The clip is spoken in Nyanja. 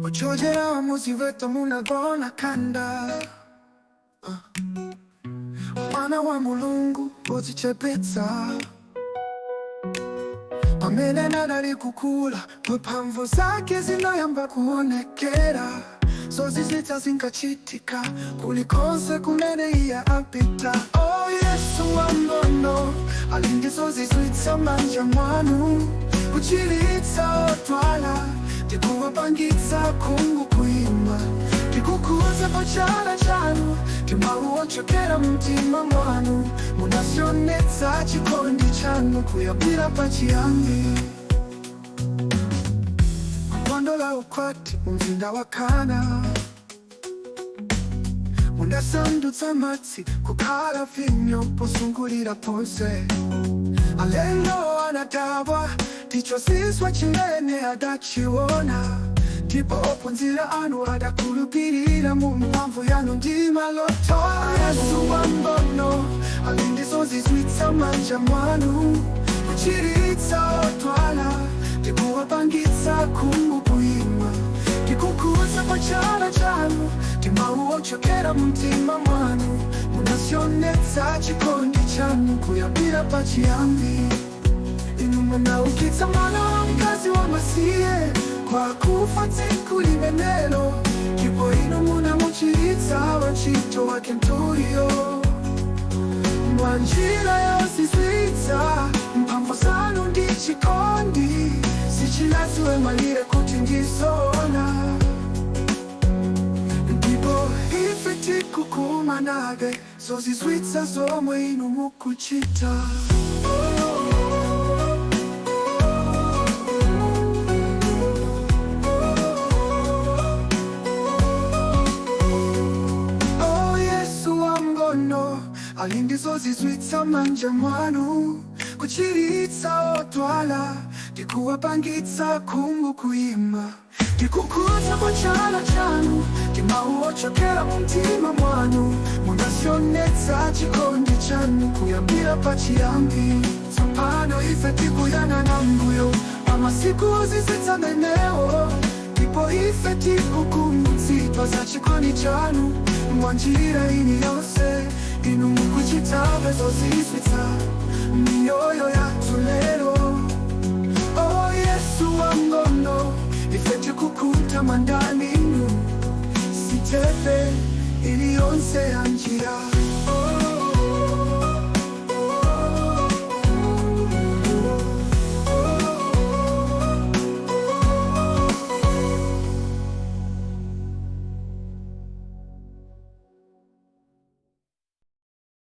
Ochojera muziveto munagona kanda Mwana wa Mulungu ozichepetsa pamene nadali kukula mphamvu zake zinayamba kuonekera zozizwitsa zinkachitika kulikonse kumene iye apita. Oh, Yesu wang'ono ali ndi zozizwitsa m'manja mwanu, kuchiritsa odwala ndi kuwapangitsa khungu kuyima, ndikukuza pa chala chanu ndi mawu ochokera mumtima mwanu. Munasionetsa chikondi chanu kuyambira pachiyambi. Gondo la ukwati mumzinda wa Kana, munasandutsa madzi kukhala vinyo posungulira ponse. Alendo anadabwa ndichozizwa chimene adachiona, ndipo ophunzira anu adakhulupirira mu mphamvu yanu ndi maloto. Yesu wang'ono ali ndi zozizwitsa m'manja mwanu, kuchiritsa odwala ndi kuwapangitsa khungu kuyima, ndikukuza pa chala chanu ndi mawu ochokera mumtima mwanu. Munasionetsa chikondi chanu kuyambira pachiyambi. Inu munaukitsa mwana wamkazi wamasiye kwa kufa tsiku limenelo, ndipo inu munamuchiritsa wantchito wake mtuyo. Mwa njira yozizwitsa mphamvu zanu ndi chikondi, sichinadziwe malire kuti ndizoona. Ndipo ife tikukumanabe zozizwitsa zomwe inu mukuchita. Ali ndi zozizwitsa m'manja mwanu, kuchiritsa odwala ndi kuwapangitsa khungu kuyima, ndikukuza pa chala chanu ndi mawu ochokera mumtima mwanu. Munasionetsa chikondi chanu kuyambira pachiyambi. Tsopano ife tikuyang'ana mbuyo pa masiku ozizwitsa amenewo, ndipo ife tikukumbutsidwa za chikondi chanu mwa njira iliyonse. Inu mukuchitabe zozizwitsa miyoyo yathu lero. Oh, Yesu wang'ono ife tikukutamandani inu, sitepe iliyonse ya njira.